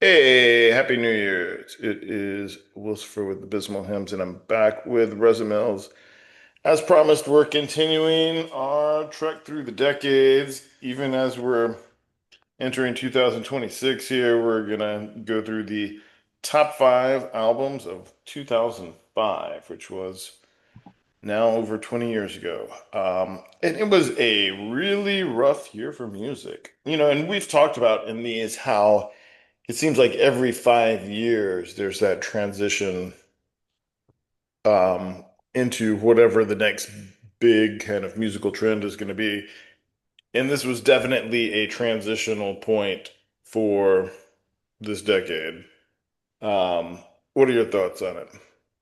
Hey, Happy New Year. It is Wilson with Abysmal Hymns, and I'm back with Reza Mills. As promised, we're continuing our trek through the decades. Even as we're entering 2026 here, we're gonna go through the top five albums of 2005, which was now over 20 years ago. And it was a really rough year for music. And we've talked about in these how it seems like every 5 years there's that transition into whatever the next big kind of musical trend is going to be. And this was definitely a transitional point for this decade. What are your thoughts on it?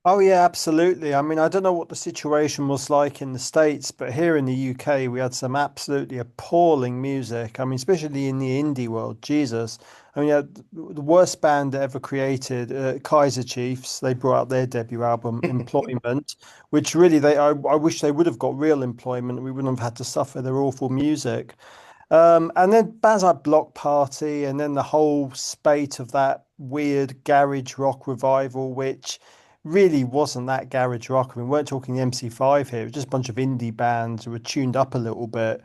Oh yeah, absolutely. I mean, I don't know what the situation was like in the States, but here in the UK, we had some absolutely appalling music. I mean, especially in the indie world. Jesus. I mean, the worst band ever created, Kaiser Chiefs. They brought out their debut album, Employment, which really I wish they would have got real employment. We wouldn't have had to suffer their awful music. And then bands like Block Party, and then the whole spate of that weird garage rock revival, which really wasn't that garage rock. I mean, we weren't talking MC5 here, it was just a bunch of indie bands who were tuned up a little bit.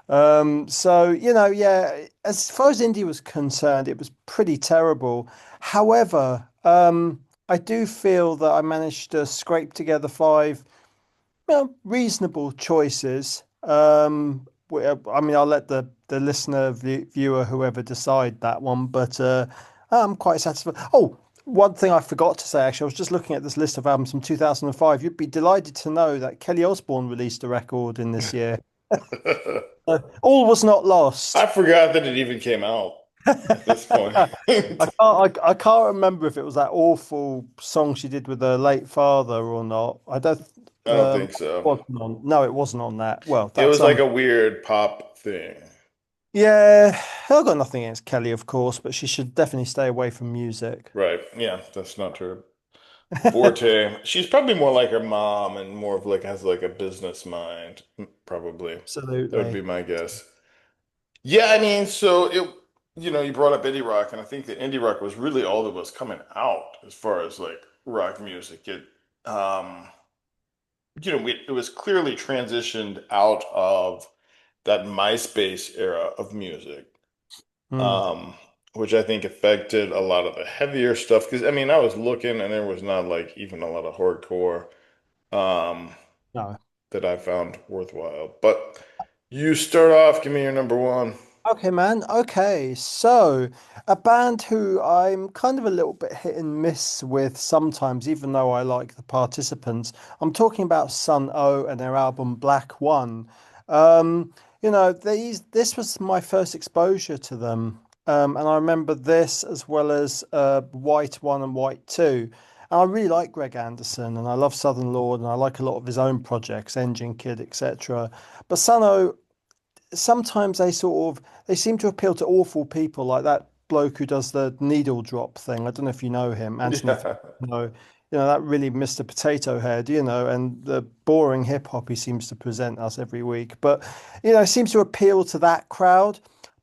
So, yeah, as far as indie was concerned, it was pretty terrible. However, I do feel that I managed to scrape together five reasonable choices. I mean, I'll let the listener, viewer, whoever decide that one, but I'm quite satisfied. Oh, one thing I forgot to say, actually, I was just looking at this list of albums from 2005. You'd be delighted to know that Kelly Osbourne released a record in this year. All was not lost. I forgot that it even came out at this point. I can't remember if it was that awful song she did with her late father or not. I don't. I don't think so. Wasn't on. No, it wasn't on that. Well, It that's was like a weird pop thing. Yeah, I've got nothing against Kelly, of course, but she should definitely stay away from music. Right. Yeah, that's not her forte. She's probably more like her mom and more of like has like a business mind, probably. That would be Absolutely. my guess. Yeah, I mean, so you brought up indie rock, and I think that indie rock was really all that was coming out as far as like rock music. Um, it was clearly transitioned out of that MySpace era of music, Mm, um, which I think affected a lot of the heavier stuff. Because I mean, I was looking, and there was not like even a lot of hardcore. Um, no. that I found worthwhile. But you start off, give me your number one. Okay, man. Okay. So, a band who I'm kind of a little bit hit and miss with sometimes, even though I like the participants. I'm talking about Sun O and their album Black One. Um, this was my first exposure to them. And I remember this as well as White One and White Two. And I really like Greg Anderson and I love Southern Lord and I like a lot of his own projects, Engine Kid, etc. But Sun O sometimes they seem to appeal to awful people like that bloke who does the needle drop thing. I don't know if you know him, Anthony. Yeah. No, that really Mr. Potato Head, and the boring hip hop he seems to present us every week. But seems to appeal to that crowd.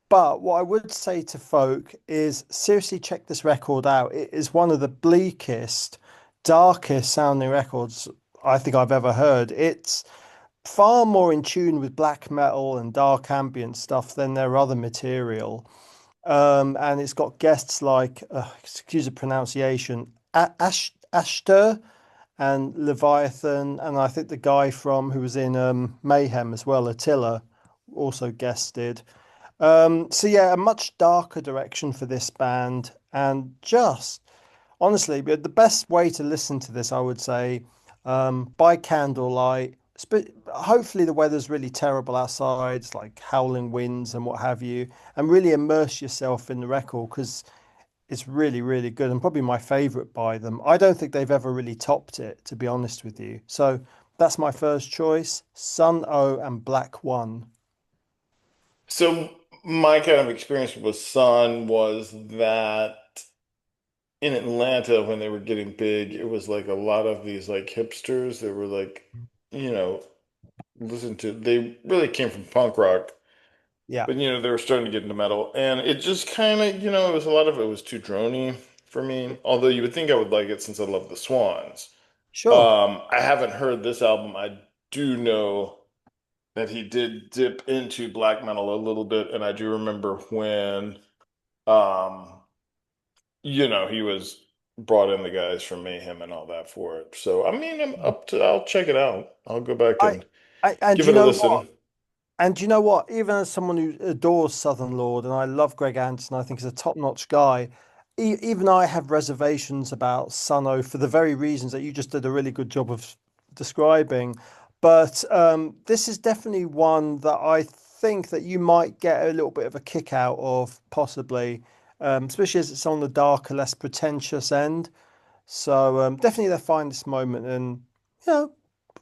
But what I would say to folk is seriously check this record out. It is one of the bleakest, darkest sounding records I think I've ever heard. It's far more in tune with black metal and dark ambient stuff than their other material. And it's got guests like, excuse the pronunciation, Ashter and Leviathan, and I think the guy from who was in Mayhem as well, Attila, also guested. So yeah, a much darker direction for this band, and just honestly, but the best way to listen to this, I would say, by candlelight. Hopefully, the weather's really terrible outside, it's like howling winds and what have you, and really immerse yourself in the record because it's really, really good and probably my favorite by them. I don't think they've ever really topped it, to be honest with you. So that's my first choice, Sun O and Black One. So my kind of experience with Sun was that in Atlanta when they were getting big, it was like a lot of these like hipsters that were like, you know, listen to they really came from punk rock Yeah. but they were starting to get into metal, and it just kind of, it was a lot of it was too drony for me. Although you would think I would like it since I love the Swans. Sure. I haven't heard this album. I do know that he did dip into black metal a little bit, and I do remember when, um, he was brought in the guys from Mayhem and all that for it. So, I mean, I'll check it out. I'll go back I, and and give you it a know what? listen. And you know what? Even as someone who adores Southern Lord, and I love Greg Anderson, I think he's a top-notch guy. Even I have reservations about Sano for the very reasons that you just did a really good job of describing. But this is definitely one that I think that you might get a little bit of a kick out of, possibly, especially as it's on the darker, less pretentious end. So definitely the finest moment, and you know,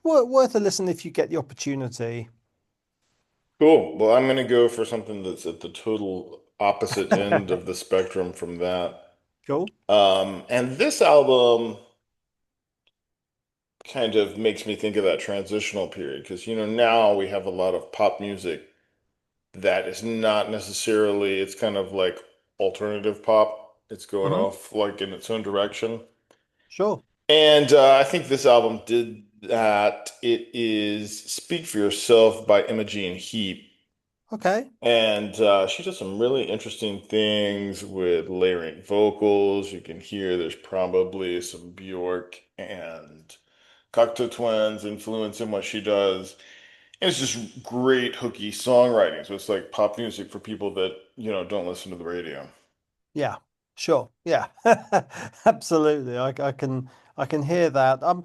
worth a listen if you get the opportunity. Cool. Well, I'm gonna go for something that's at the total opposite end of the spectrum from that. Cool. And this album kind of makes me think of that transitional period because now we have a lot of pop music that is not necessarily, it's kind of like alternative pop. It's going Hmm. off like in its own direction. Sure. And I think this album did that. It is Speak for Yourself by Imogene Heap. Okay. And she does some really interesting things with layering vocals. You can hear there's probably some Bjork and Cocteau Twins influence in what she does. And it's just great hooky songwriting. So it's like pop music for people that, don't listen to the radio. Yeah. Sure. Yeah. Absolutely. I can hear that.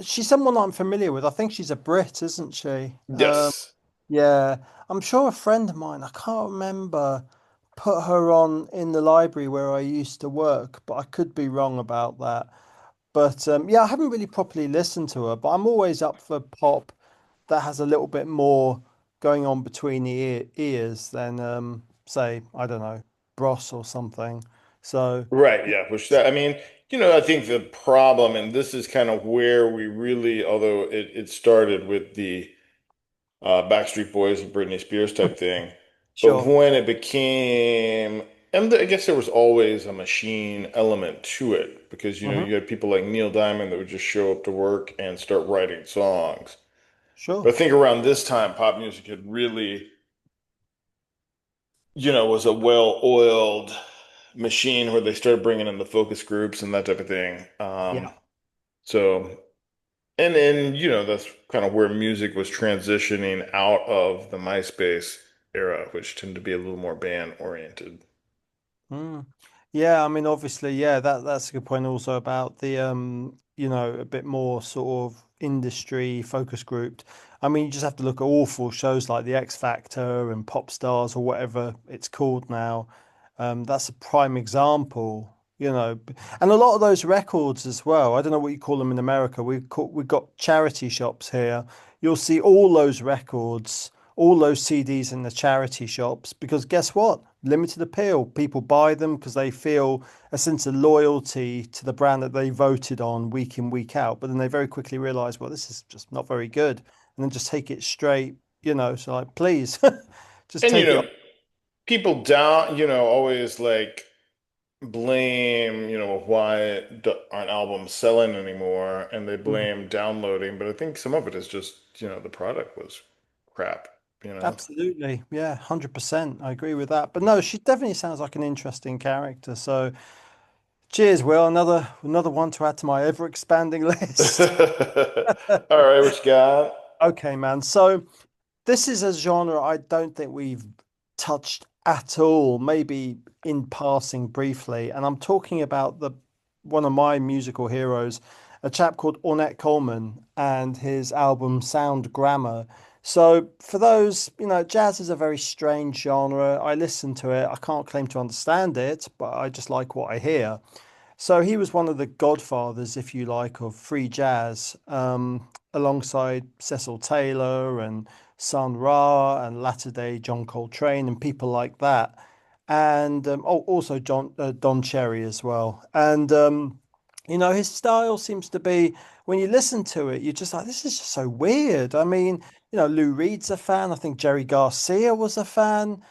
She's someone I'm familiar with. I think she's a Brit, isn't she? Yes. Yeah. I'm sure a friend of mine, I can't remember, put her on in the library where I used to work, but I could be wrong about that. But yeah, I haven't really properly listened to her, but I'm always up for pop that has a little bit more going on between the ears than, say, I don't know, Bros or something. So, Right, yeah. I mean, I think the problem, and this is kind of where we really, although it started with the Backstreet Boys and Britney Spears type thing. But sure. when it became, and I guess there was always a machine element to it because Hmm. you had people like Neil Diamond that would just show up to work and start writing songs. Sure. But I think around this time, pop music had really, was a well-oiled machine where they started bringing in the focus groups and that type of thing. Yeah. So. And then, that's kind of where music was transitioning out of the MySpace era, which tended to be a little more band oriented. Mm. Yeah, I mean, obviously, yeah, that's a good point also about the a bit more sort of industry focus grouped. I mean, you just have to look at awful shows like The X Factor and Pop Stars or whatever it's called now. That's a prime example, and a lot of those records as well. I don't know what you call them in America. We've got charity shops here. You'll see all those records, all those CDs in the charity shops because guess what? Limited appeal. People buy them because they feel a sense of loyalty to the brand that they voted on week in, week out. But then they very quickly realize, well, this is just not very good. And then just take it straight, So like, please, just And, take it. people down, always like blame, why aren't albums selling anymore? And they Mhm. blame downloading. But I think some of it is just, the product was crap, you know? Absolutely. Yeah, 100%. I agree with that. But no, she definitely sounds like an interesting character. So cheers, Will. Another one to add to my ever expanding list. All right, what you got? Okay, man. So this is a genre I don't think we've touched at all, maybe in passing briefly. And I'm talking about the one of my musical heroes, a chap called Ornette Coleman and his album Sound Grammar. So for those, jazz is a very strange genre. I listen to it. I can't claim to understand it, but I just like what I hear. So he was one of the godfathers, if you like, of free jazz, alongside Cecil Taylor and Sun Ra and latter day John Coltrane and people like that. And also Don Cherry as well. And His style seems to be, when you listen to it, you're just like, this is just so weird. I mean, Lou Reed's a fan. I think Jerry Garcia was a fan.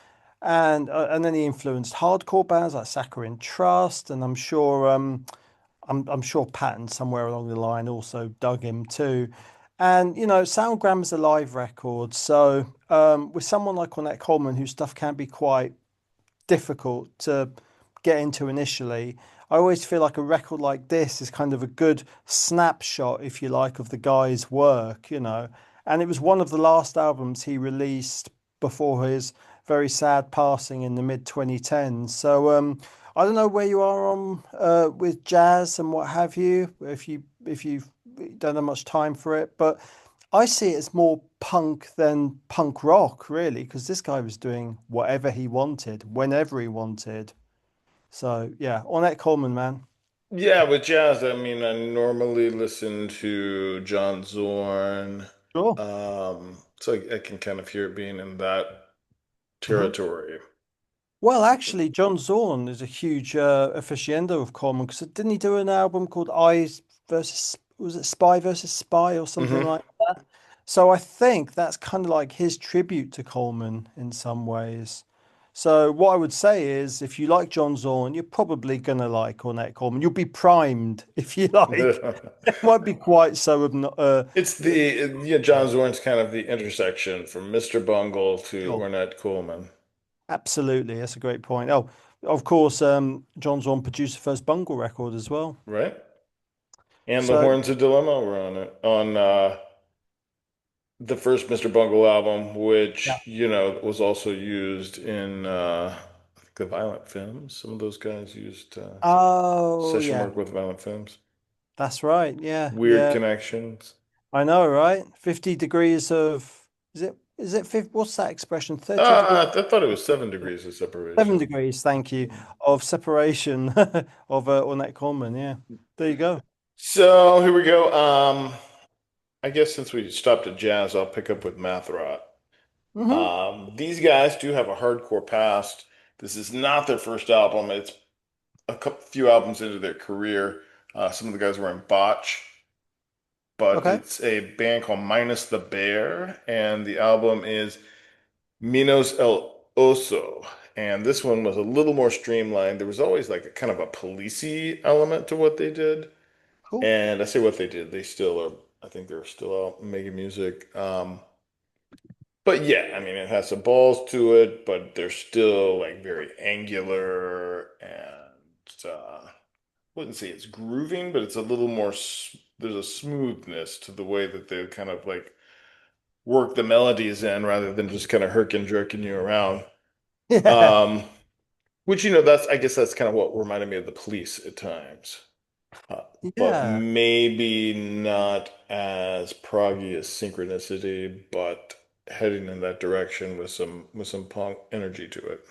And then he influenced hardcore bands like Saccharine Trust. And I'm sure Patton somewhere along the line also dug him too. And Soundgram's a live record. So with someone like Ornette Coleman, whose stuff can be quite difficult to get into initially. I always feel like a record like this is kind of a good snapshot, if you like, of the guy's work. And it was one of the last albums he released before his very sad passing in the mid 2010s. So I don't know where you are on with jazz and what have you, if you don't have much time for it, but I see it as more punk than punk rock, really, because this guy was doing whatever he wanted, whenever he wanted. So yeah, Ornette Coleman, man. Yeah, with jazz, I mean, I normally listen to John Zorn. Sure. So I can kind of hear it being in that hmm territory. Well, actually, John Zorn is a huge aficionado of Coleman because didn't he do an album called Eyes versus, was it Spy versus Spy or something Hmm. like that? So I think that's kind of like his tribute to Coleman in some ways. So what I would say is, if you like John Zorn, you're probably gonna like Ornette Coleman. You'll be primed if you like. It won't be quite so It's yeah, John Zorn's kind of the intersection from Mr. Bungle to sure. Ornette Coleman, Absolutely, that's a great point. Oh, of course, John Zorn produced the first Bungle record as well. right? And the So Horns of Dilemma were on it, on the first Mr. Bungle album, yeah. which, was also used in I think the Violent Femmes. Some of those guys used Oh session yeah, work with Violent Femmes. that's right. Yeah, Weird yeah. connections. I know, right? 50 degrees of is it 50, what's that expression? 30 degrees, I thought it was 7 degrees of 7 separation. degrees, thank you, of separation of Ornette Coleman. Yeah. There you go. So here we go. I guess since we stopped at jazz, I'll pick up with math rock. hmm These guys do have a hardcore past. This is not their first album. It's few albums into their career. Some of the guys were in Botch, but Okay. it's a band called Minus the Bear, and the album is Minos El Oso. And this one was a little more streamlined. There was always like a kind of a policey element to what they did. Cool. And I say what they did, they still are, I think they're still out making music. But yeah, I mean, it has some balls to it, but they're still like very angular and wouldn't say it's grooving, but it's a little more, there's a smoothness to the way that they kind of like work the melodies in rather than just kind of herking jerking you around. Yeah. Um, which, I guess that's kind of what reminded me of the Police at times. Uh, but Yeah. maybe not as proggy as Synchronicity, but heading in that direction with some punk energy to it.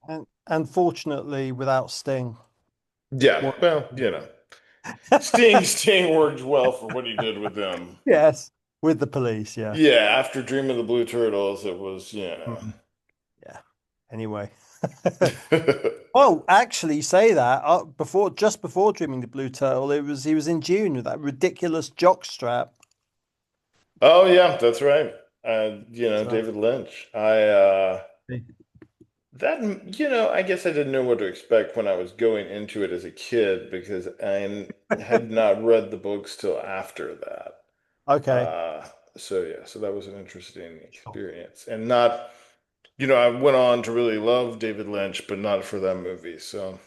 And unfortunately, without Sting. Yeah, What? well, Sting worked well for what he did with them. Yes. With the police, yeah. Yeah, after Dream of the Blue Turtles, it was, Mhm. Yeah. Anyway. Oh, actually, you say that just before Dreaming the Blue Turtle, he was in June with that ridiculous jock strap. Oh yeah, that's right. So David Lynch. I guess I didn't know what to expect when I was going into it as a kid because I had not read the books till after that. okay. Uh, so yeah, so that was an interesting Sure. experience. And not, I went on to really love David Lynch, but not for that movie. So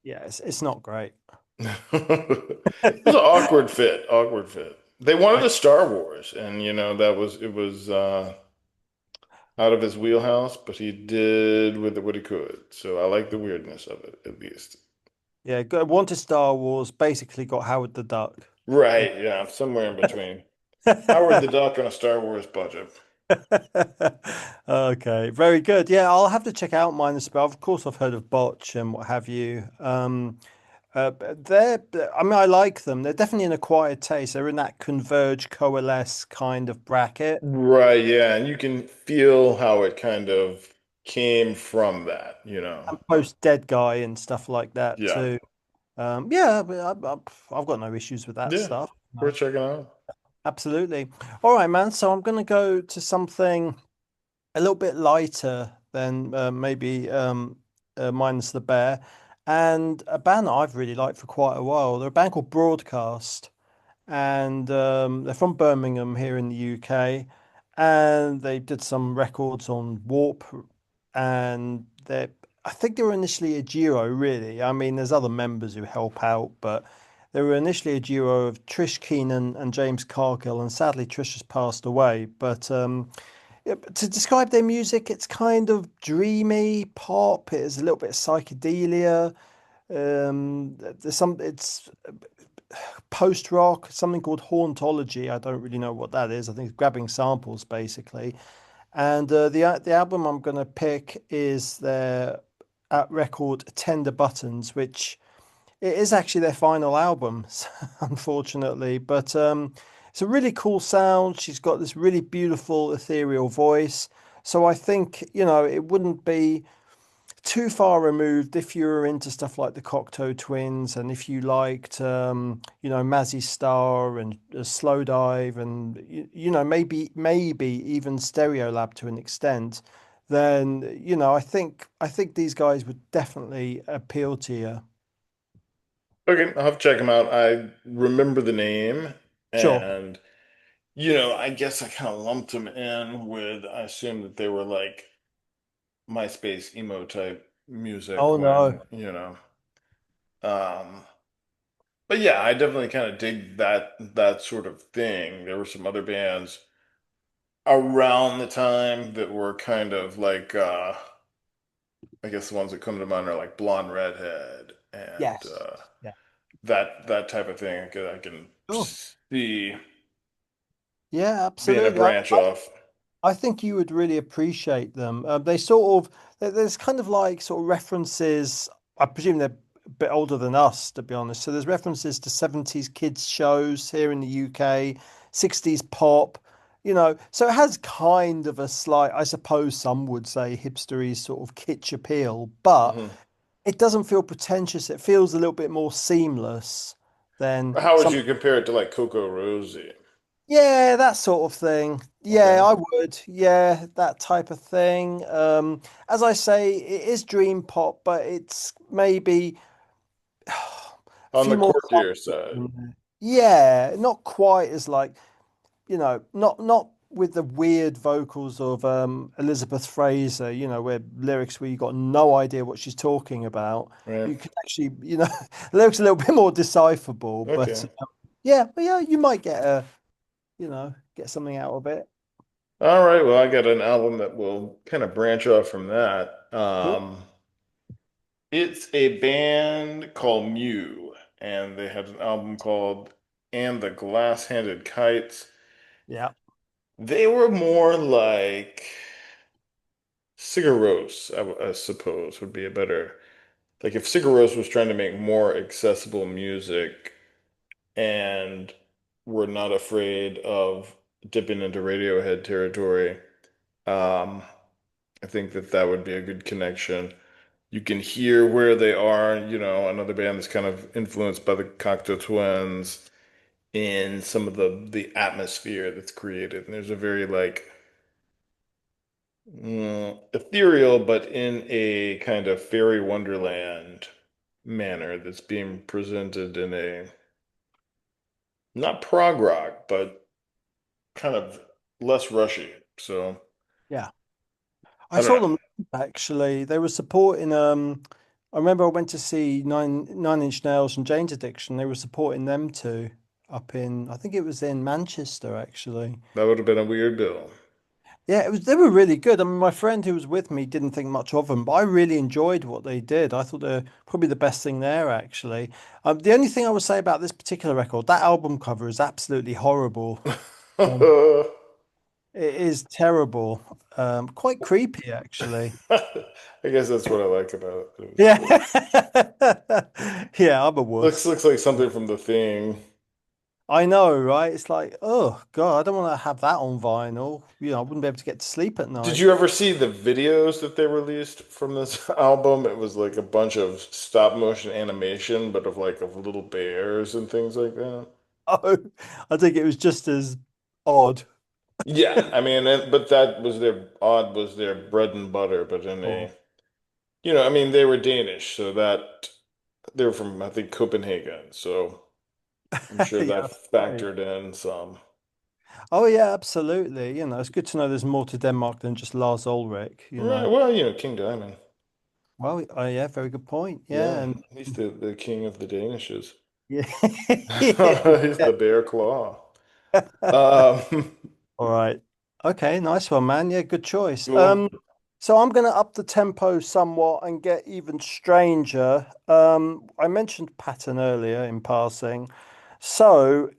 Yeah, it's not great. it was an awkward fit, awkward fit. They wanted I, a Star Wars, and it was out of his wheelhouse, but he did with it what he could. So I like the weirdness of it, at least. yeah, wanted Star Wars, basically got Howard the Duck. Yeah. Right, yeah, somewhere in between. Howard the Duck on a Star Wars budget. Okay, very good. Yeah, I'll have to check out Minus Spell. Of course, I've heard of Botch and what have you. But I mean, I like them. They're definitely in a quiet taste. They're in that converge, coalesce kind of bracket. Right, yeah, and you can feel how it kind of came from that. And post Dead Guy and stuff like that Yeah. too. Yeah, but I've got no issues with that Yeah, stuff. we're No, checking out. absolutely. All right, man. So I'm going to go to something a little bit lighter than maybe Minus the Bear, and a band that I've really liked for quite a while. They're a band called Broadcast, and they're from Birmingham here in the UK, and they did some records on Warp, and they I think they were initially a duo, really. I mean, there's other members who help out, but they were initially a duo of Trish Keenan and James Cargill, and sadly Trish has passed away. But yeah, but to describe their music, it's kind of dreamy pop. It is a little bit of psychedelia. There's some. It's post rock, something called hauntology. I don't really know what that is. I think it's grabbing samples basically. And the album I'm gonna pick is their record Tender Buttons, which it is actually their final album, unfortunately. But it's a really cool sound. She's got this really beautiful ethereal voice. So I think, it wouldn't be too far removed if you were into stuff like the Cocteau Twins, and if you liked Mazzy Star and Slow Dive, and maybe even Stereolab to an extent, then I think these guys would definitely appeal to you. Okay, I'll have to check them out. I remember the name, Sure. and I guess I kind of lumped them in with. I assumed that they were like MySpace emo type music Oh no. when. Um, but yeah, I definitely kind of dig that sort of thing. There were some other bands around the time that were kind of like I guess the ones that come to mind are like Blonde Redhead and Yes. Yeah. that type of thing. I can Sure. see Yeah, being a absolutely. branch off. I think you would really appreciate them. They sort of there's kind of like sort of references. I presume they're a bit older than us, to be honest. So there's references to 70s kids shows here in the UK, 60s pop. So it has kind of a slight, I suppose some would say, hipstery sort of kitsch appeal, but Hmm. it doesn't feel pretentious. It feels a little bit more seamless than How would some. you compare it to like Coco Rosie? Yeah, that sort of thing. Yeah, Okay. I would. Yeah, that type of thing. As I say, it is dream pop, but it's maybe a On few the more courtier songs side, in there. Yeah, not quite as like, not with the weird vocals of Elizabeth Fraser, where lyrics where you got no idea what she's talking about. right? You could actually, lyrics a little bit more decipherable, but Okay. yeah, you might get something out of it. All right. Well, I got an album that will kind of branch off from that. Cool. It's a band called Mew, and they had an album called And the Glass-Handed Kites. Yeah. They were more like Cigaros, I suppose, would be a better. Like if Cigaros was trying to make more accessible music and were not afraid of dipping into Radiohead territory, um, I think that would be a good connection. You can hear where they are, another band that's kind of influenced by the Cocteau Twins in some of the atmosphere that's created. And there's a very like ethereal, but in a kind of fairy wonderland manner that's being presented in a not prog rock, but kind of less rushy. So Yeah. I I don't saw know. them actually. They were supporting I remember I went to see Nine Inch Nails and Jane's Addiction. They were supporting them too up in I think it was in Manchester actually. That would have been a weird bill. Yeah, they were really good. I mean my friend who was with me didn't think much of them, but I really enjoyed what they did. I thought they're probably the best thing there actually. The only thing I would say about this particular record, that album cover is absolutely horrible. Um, it is terrible. Quite creepy actually. I guess that's what I like about it. It was Yeah. cool. Yeah, I'm a Looks wuss. looks like something from The Thing. I know, right? It's like, oh God, I don't want to have that on vinyl. I wouldn't be able to get to sleep at Did night. you ever see the videos that they released from this album? It was like a bunch of stop motion animation, but of little bears and things like that. Oh, I think it was just as odd. Yeah, I mean, but that was their odd was their bread and butter. But Oh. I mean, they were Danish, so that they're from I think Copenhagen, so I'm sure Yeah, that that's right. factored in some. Oh yeah, absolutely. It's good to know there's more to Denmark than just Lars Ulrich. Right. Well, King Diamond. Well, oh yeah, very good point. Yeah, Yeah, and he's the king of the Danishes. yeah. He's Yeah. the bear claw. Um, All right. Okay, nice one, man. Yeah, good choice. cool. So I'm going to up the tempo somewhat and get even stranger. I mentioned Patton earlier in passing. So,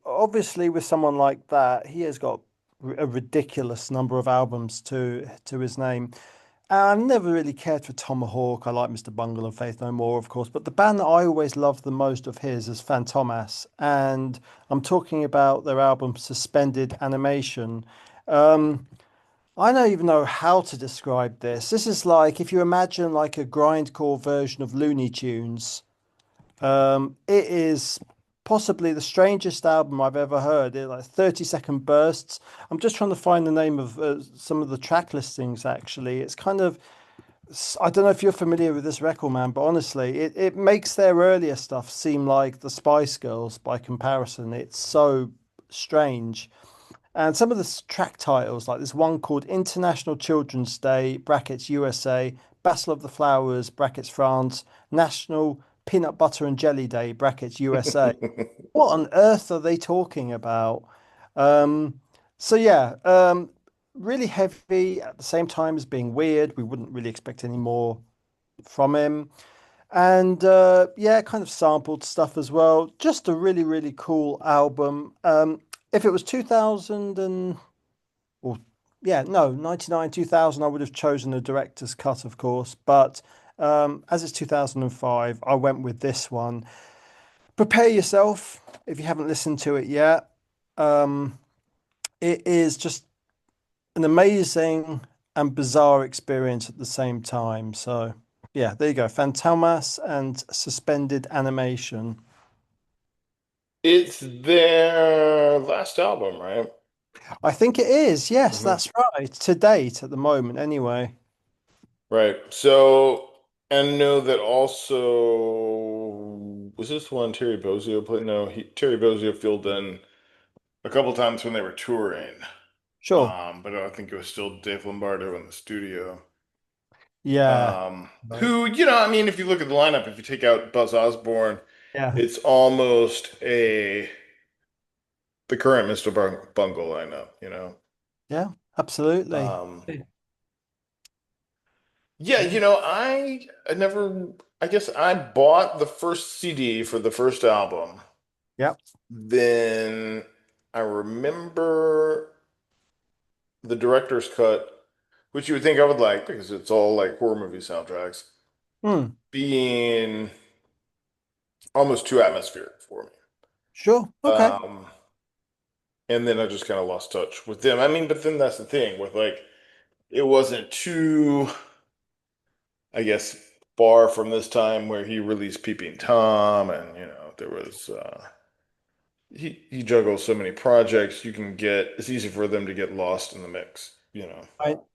obviously with someone like that, he has got a ridiculous number of albums to his name. And I've never really cared for Tomahawk. I like Mr. Bungle and Faith No More, of course, but the band that I always loved the most of his is Fantomas, and I'm talking about their album Suspended Animation. Um, I don't even know how to describe this. This is like if you imagine like a grindcore version of Looney Tunes. It is possibly the strangest album I've ever heard. It like 30-second bursts. I'm just trying to find the name of some of the track listings actually. It's kind of I don't know if you're familiar with this record, man, but honestly, it makes their earlier stuff seem like the Spice Girls by comparison. It's so strange. And some of the track titles, like this one called International Children's Day, brackets USA, Battle of the Flowers, brackets France, National Peanut Butter and Jelly Day, brackets USA. What on earth are they talking about? Um, so yeah, really heavy at the same time as being weird. We wouldn't really expect any more from him. And yeah, kind of sampled stuff as well. Just a really, really cool album. If it was 2000 and or yeah, no, 99, 2000, I would have chosen the director's cut, of course. But as it's 2005, I went with this one. Prepare yourself if you haven't listened to it yet. Um, it is just an amazing and bizarre experience at the same time. So, yeah, there you go. Fantomas and suspended animation. It's their last album, right? I think it is. Yes, Hmm. that's right. To date, at the moment, anyway. Right. So, and know that also was this one Terry Bozzio played? No, Terry Bozzio filled in a couple times when they were touring. Sure. But I think it was still Dave Lombardo in the studio. Yeah. Right. Who, I mean, if you look at the lineup, if you take out Buzz Osborne, Yeah. it's almost the current Mr. Bungle lineup. Yeah. Absolutely. Um, yeah, I never, I guess I bought the first CD for the first album. Yeah. Then I remember the director's cut, which you would think I would like because it's all like horror movie soundtracks, Hmm. being almost too atmospheric for me. Sure. Okay. Um, and then I just kind of lost touch with them. I mean, but then that's the thing with like, it wasn't too, I guess, far from this time where he released Peeping Tom, and there was he juggles so many projects. It's easy for them to get lost in the mix.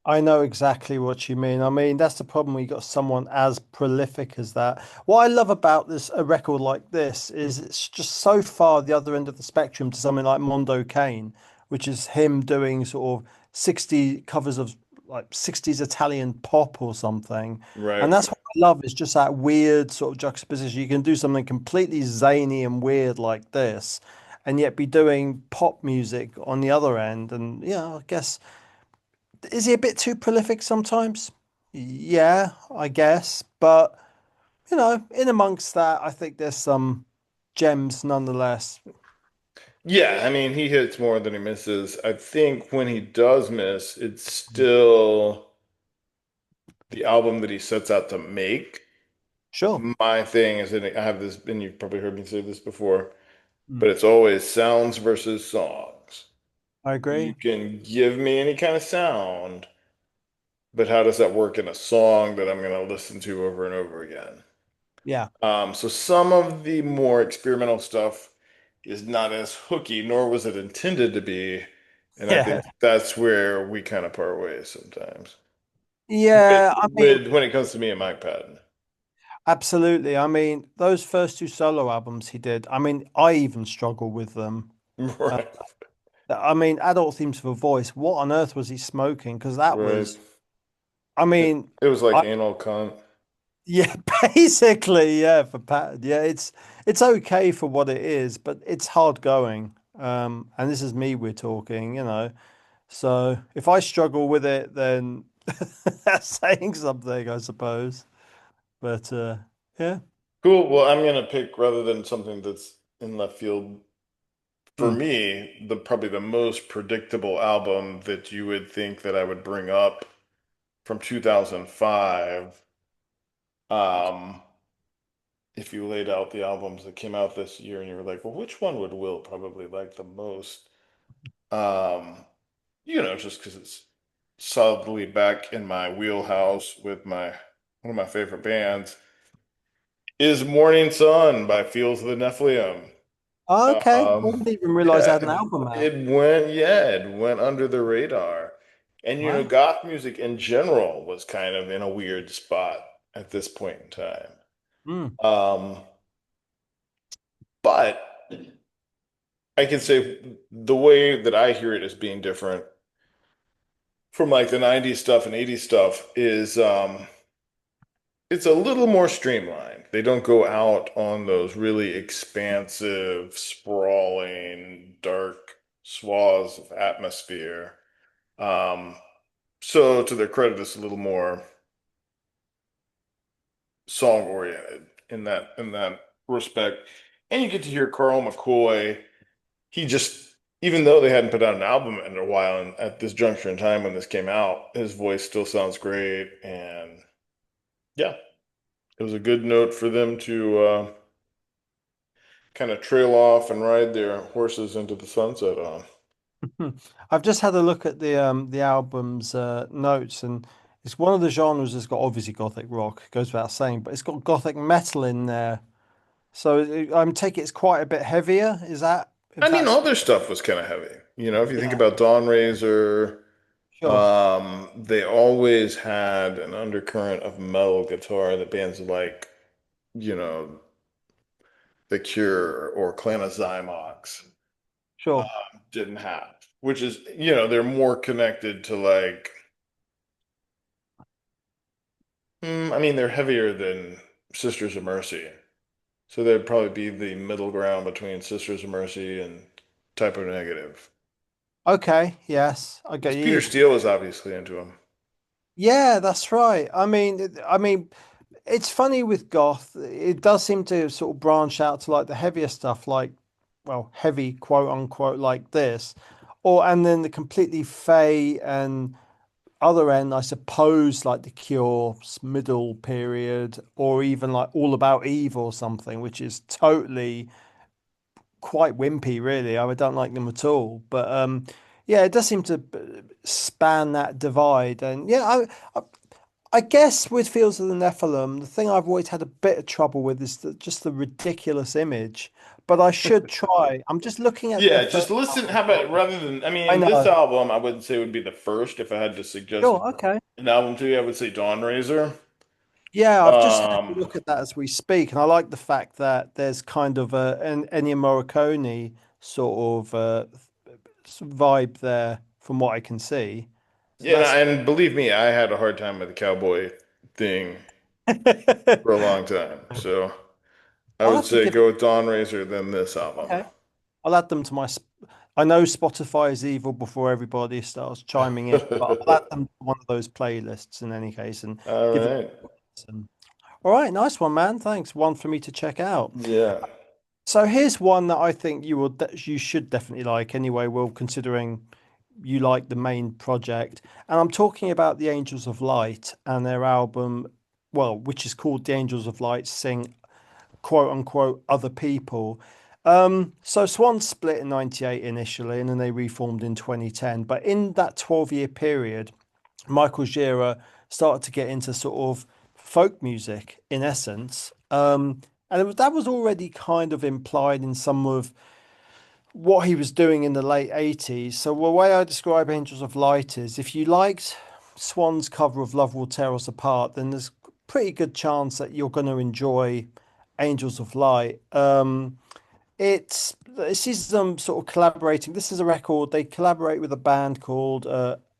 I know exactly what you mean. I mean, that's the problem when you got someone as prolific as that. What I love about a record like this is it's just so far the other end of the spectrum to something like Mondo Cane, which is him doing sort of 60 covers of like 60s Italian pop or something. And Right. that's what I love is just that weird sort of juxtaposition. You can do something completely zany and weird like this, and yet be doing pop music on the other end. And yeah, I guess. Is he a bit too prolific sometimes? Yeah, I guess. But, in amongst that, I think there's some gems nonetheless. Yeah, I mean, he hits more than he misses. I think when he does miss, it's still the album that he sets out to make. Sure. My thing is that I have this, and you've probably heard me say this before. Mm. but it's always sounds versus songs. I You agree. can give me any kind of sound, but how does that work in a song that I'm going to listen to over and over again? Yeah. So some of the more experimental stuff is not as hooky, nor was it intended to be. And I Yeah. think that's where we kind of part ways sometimes. With, Yeah, I mean, with when it comes to me and Mike Patton. absolutely. I mean, those first two solo albums he did, I mean, I even struggle with them. Uh, Right. I mean, Adult Themes for Voice, what on earth was he smoking? Because that Right. was, I It, mean, it was like I anal cunt. yeah, basically, yeah, for Pat, yeah, it's okay for what it is, but it's hard going. And this is me we're talking, you know. So if I struggle with it, then that's saying something, I suppose. But yeah. Cool. Well, I'm gonna pick rather than something that's in left field. For Hmm. me, the probably the most predictable album that you would think that I would bring up from 2005. Um, if you laid out the albums that came out this year and you were like, well, which one would Will probably like the most? Um, just because it's solidly back in my wheelhouse with my one of my favorite bands is Morning Sun by Fields of the Nephilim. Okay. I didn't even realize I Yeah, had an album out. it went under the radar. And Wow. goth music in general was kind of in a weird spot at this point in time. Mm. Um, but I can say the way that I hear it as being different from like the 90s stuff and 80s stuff is it's a little more streamlined. They don't go out on those really expansive, sprawling, dark swaths of atmosphere. Um, so to their credit, it's a little more song oriented in that respect. And you get to hear Carl McCoy. He just, even though they hadn't put out an album in a while, and at this juncture in time when this came out, his voice still sounds great. And yeah, it was a good note for them to kind of trail off and ride their horses into the sunset on. I've just had a look at the album's notes, and it's one of the genres that's got obviously gothic rock, goes without saying, but it's got gothic metal in there. So I'm taking it's quite a bit heavier. Is that if I mean, that's all their stuff was kind of heavy. If you think yeah, about Dawn Razor, sure, they always had an undercurrent of metal guitar that bands like, you know, The Cure or Clan of Xymox sure. didn't have, which is, they're more connected to like, I mean, they're heavier than Sisters of Mercy. So they'd probably be the middle ground between Sisters of Mercy and Typo Negative. Okay, yes, I get Because Peter you. Steele was obviously into them. Yeah, that's right. I mean, it's funny with goth. It does seem to sort of branch out to like the heavier stuff, like well, heavy quote unquote, like this, or and then the completely fey and other end, I suppose, like the Cure's middle period, or even like All About Eve or something, which is totally quite wimpy, really. I don't like them at all. But yeah, it does seem to span that divide. And yeah, I guess with Fields of the Nephilim, the thing I've always had a bit of trouble with is just the ridiculous image. But I should try. I'm just looking at their Yeah, first just listen. album. How about rather than, I I mean, this know. album, I wouldn't say would be the first. If I had to suggest Sure. Okay. an album to you, I would say Dawn Razor. Yeah, I've just had a Um, look at that as we speak, and I like the fact that there's kind of an Ennio Morricone sort of vibe there, from what I can see. So yeah, that's and believe me, I had a hard time with the cowboy thing for a long time. So I I'll would have to say give. go with Dawn Razor, then this album. Okay, I'll add them to my. I know Spotify is evil before everybody starts chiming in, but I'll add them to one of those playlists in any case and All give them right. a listen. All right, nice one, man. Thanks. One for me to check out. Yeah. So here's one that I think you should definitely like anyway, Will, considering you like the main project. And I'm talking about the Angels of Light and their album, well, which is called The Angels of Light Sing quote unquote other people. So Swan split in 98 initially, and then they reformed in 2010. But in that 12-year period, Michael Gira started to get into sort of folk music in essence. And that was already kind of implied in some of what he was doing in the late 80s. So the way I describe Angels of Light is if you liked Swan's cover of Love Will Tear Us Apart, then there's a pretty good chance that you're going to enjoy Angels of Light. This is them sort of collaborating. This is a record they collaborate with a band called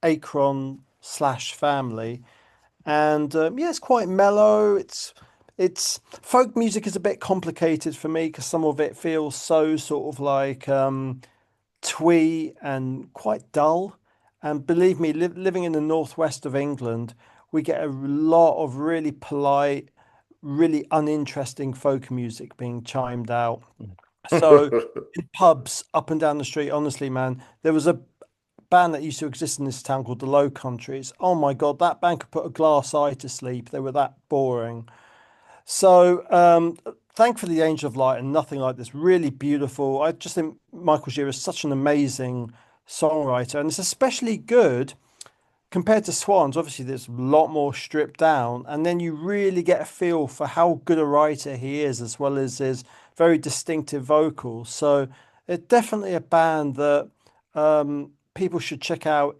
Akron slash Family, and yeah, it's quite mellow. It's folk music is a bit complicated for me because some of it feels so sort of like twee and quite dull. And believe me, living in the northwest of England, we get a lot of really polite, really uninteresting folk music being chimed out. So in pubs up and down the street, honestly, man, there was a band that used to exist in this town called the Low Countries. Oh my God, that band could put a glass eye to sleep. They were that boring. So thankfully, the Angel of Light and nothing like this. Really beautiful. I just think Michael Gira is such an amazing songwriter, and it's especially good compared to Swans. Obviously, there's a lot more stripped down, and then you really get a feel for how good a writer he is, as well as his very distinctive vocals. So it's definitely a band that people should check out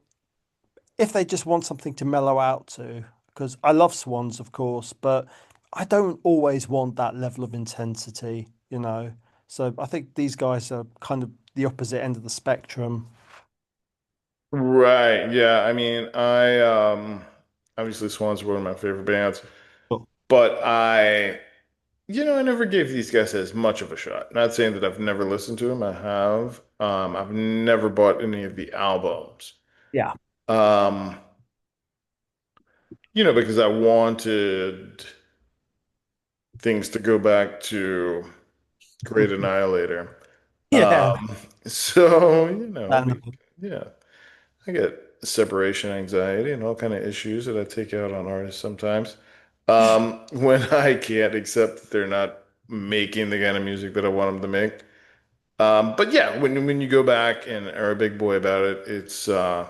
if they just want something to mellow out to. Because I love Swans, of course, but I don't always want that level of intensity, you know. So I think these guys are kind of the opposite end of the spectrum. Right. Yeah. I mean, I obviously Swans were one of my favorite bands, Cool. but I never gave these guys as much of a shot. Not saying that I've never listened to them. I have. I've never bought any of the albums. Yeah. Um, because I wanted things to go back to Great Annihilator. Yeah. Um, so, Understandable. yeah. I get separation anxiety and all kind of issues that I take out on artists sometimes. When I can't accept that they're not making the kind of music that I want them to make. But yeah, when you go back and are a big boy about it, it's they're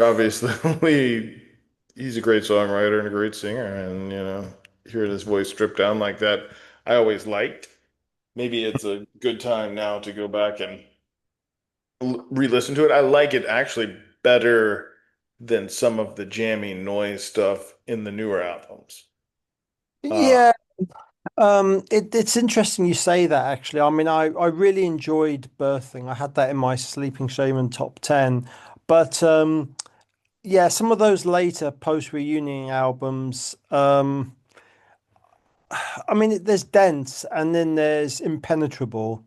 obviously he's a great songwriter and a great singer, and hearing his voice stripped down like that, I always liked. Maybe it's a good time now to go back and re-listen to it. I like it actually better than some of the jammy noise stuff in the newer albums. Uh, Yeah. It's interesting you say that actually. I mean, I really enjoyed Birthing. I had that in my Sleeping Shaman top 10. But yeah, some of those later post-reunion albums, I mean, there's Dense and then there's Impenetrable.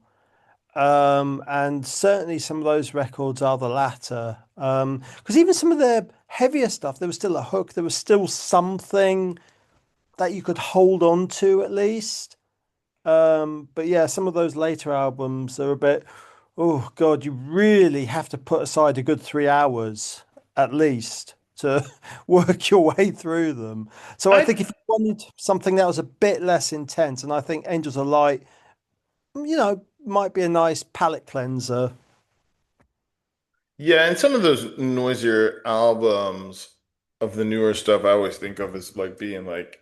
And certainly some of those records are the latter. Because even some of the heavier stuff, there was still a hook, there was still something that you could hold on to at least. But yeah, some of those later albums are a bit, oh God, you really have to put aside a good 3 hours at least to work your way through them. So I I think if you wanted something that was a bit less intense, and I think Angels of Light, might be a nice palate cleanser. Yeah, and some of those noisier albums of the newer stuff I always think of as like being like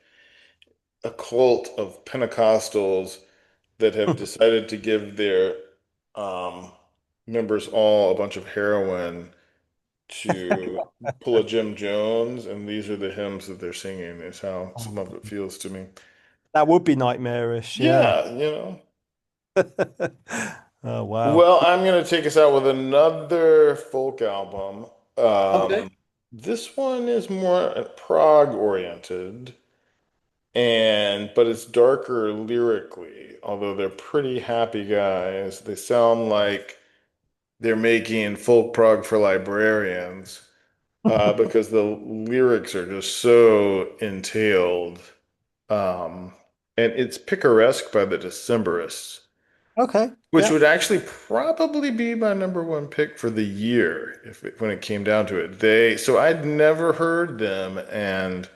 a cult of Pentecostals that have decided to give their um, members all a bunch of heroin to pull a Jim Jones, and these are the hymns that they're singing, is how some of it feels to me. That would be nightmarish, yeah. Yeah. Oh wow. Well, I'm gonna take us out with another folk album. Okay. This one is more prog oriented, and but it's darker lyrically, although they're pretty happy guys. They sound like they're making folk prog for librarians, because the lyrics are just so entailed. Um, and it's picaresque by the Decemberists, Okay. which Yeah. would actually probably be my number one pick for the year when it came down to it. So I'd never heard them, and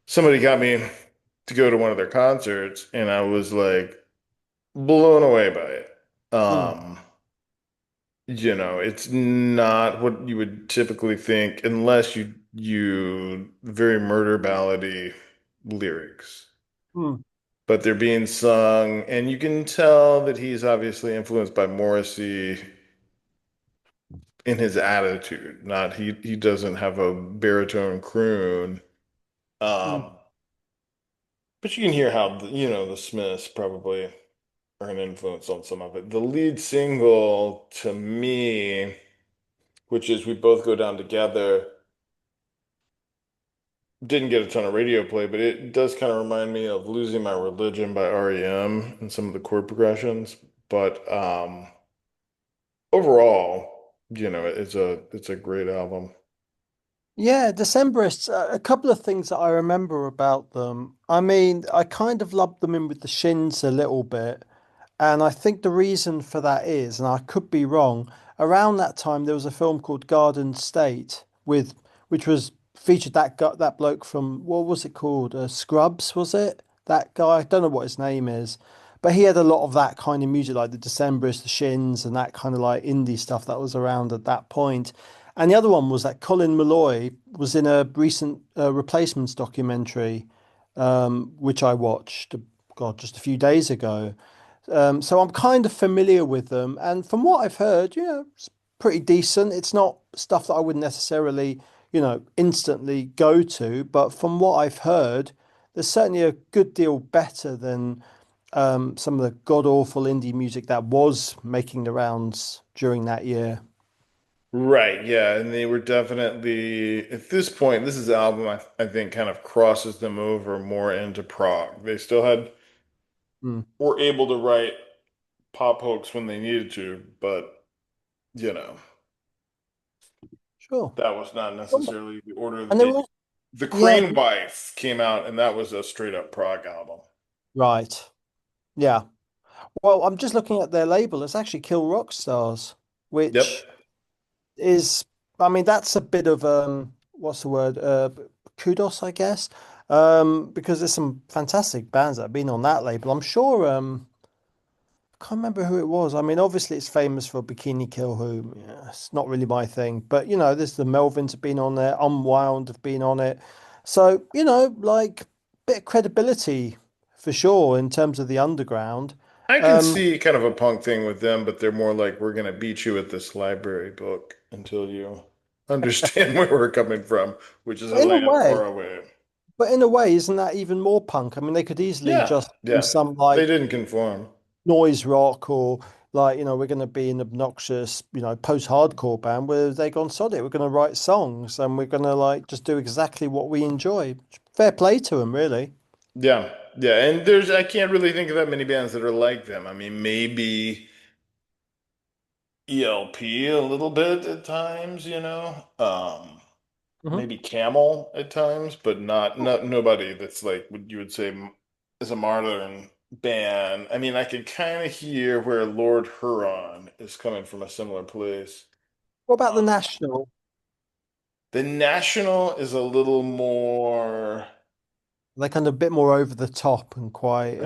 somebody got me to go to one of their concerts, and I was like, blown away by it. Mm, It's not what you would typically think unless you very murder ballady lyrics. mm, But they're being sung, and you can tell that he's obviously influenced by Morrissey in his attitude. Not he doesn't have a baritone croon. mm. Um, but you can hear how the Smiths probably are an influence on some of it. The lead single to me, which is We Both Go Down Together, didn't get a ton of radio play, but it does kind of remind me of Losing My Religion by REM and some of the chord progressions. But overall, it's a great album. Yeah, Decemberists, a couple of things that I remember about them. I mean, I kind of lumped them in with the Shins a little bit. And I think the reason for that is, and I could be wrong, around that time there was a film called Garden State with which was featured that bloke from what was it called? Scrubs, was it? That guy, I don't know what his name is, but he had a lot of that kind of music, like the Decemberists, the Shins, and that kind of like indie stuff that was around at that point. And the other one was that Colin Malloy was in a recent Replacements documentary, which I watched, God, just a few days ago. So I'm kind of familiar with them, and from what I've heard, it's pretty decent. It's not stuff that I would necessarily, instantly go to, but from what I've heard, there's certainly a good deal better than some of the god-awful indie music that was making the rounds during that year. Right, yeah, and they were definitely at this point, this is the album I think kind of crosses them over more into prog. They still Mm, were able to write pop hooks when they needed to, but you know, sure. that was not necessarily the order that And they're they. all, The yeah, Crane Wife came out, and that was a straight up prog album. right. Yeah. Well, I'm just looking at their label. It's actually Kill Rock Stars, which Yep. is, I mean, that's a bit of what's the word? Kudos, I guess. Because there's some fantastic bands that have been on that label. I'm sure I can't remember who it was. I mean, obviously it's famous for Bikini Kill, who, yeah, it's not really my thing. But there's the Melvins have been on there, Unwound have been on it. So, like bit of credibility for sure in terms of the underground. I can Um, see kind of a punk thing with them, but they're more like we're gonna beat you with this library book until you understand where we're coming from, which is a in a land way, far away. but in a way, isn't that even more punk? I mean, they could easily Yeah, just do yeah. some They like didn't conform. noise rock or like, we're going to be an obnoxious, post-hardcore band where they gone sod it. We're going to write songs and we're going to like just do exactly what we enjoy. Fair play to them, really. Yeah, yeah. And I can't really think of that many bands that are like them. I mean, maybe ELP a little bit at times, Hmm. maybe Camel at times, but not nobody that's like what you would say is a modern band. I mean, I could kind of hear where Lord Huron is coming from a similar place. What about the Um, National? the National is a little more, They're kind of a bit more over the top and quite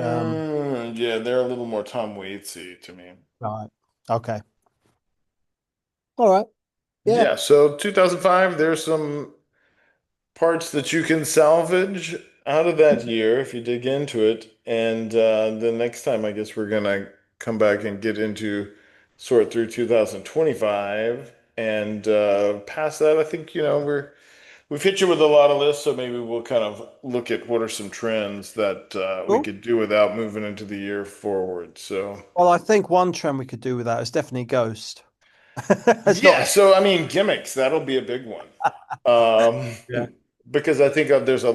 yeah, they're a little more Tom Waitsy to me. right. Okay. All right. Yeah. Yeah, so 2005, there's some parts that you can salvage out of that year if you dig into it. And the next time, I guess we're gonna come back and get into sort through 2025. And past that, I think, we've hit you with a lot of lists, so maybe we'll kind of look at what are some trends that we Cool. could do without moving into the year forward. So Well, I think one trend we could do with that is definitely Ghost. It's yeah, not. so I mean gimmicks, that'll be a big one. Um, Yeah. because I think there's a